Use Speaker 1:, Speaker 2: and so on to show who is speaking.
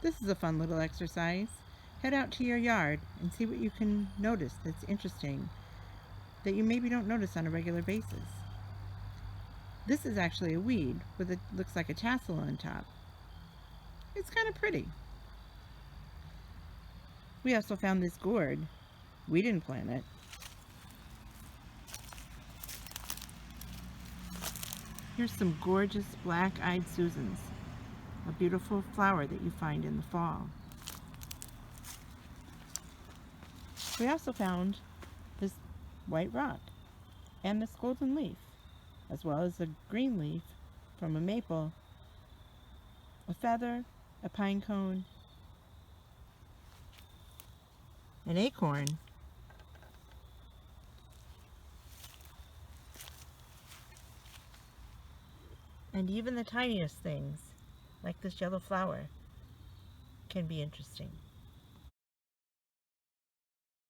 Speaker 1: This is a fun little exercise. Head out to your yard and see what you can notice that's interesting that you maybe don't notice on a regular basis. This is actually a weed with it looks like a tassel on top. It's kind of pretty. We also found this gourd. We didn't plant it. Here's some gorgeous black-eyed Susans, a beautiful flower that you find in the fall. We also found this white rock and this golden leaf, as well as a green leaf from a maple, a feather, a pine cone, an acorn, and even the tiniest things, like this yellow flower, can be interesting.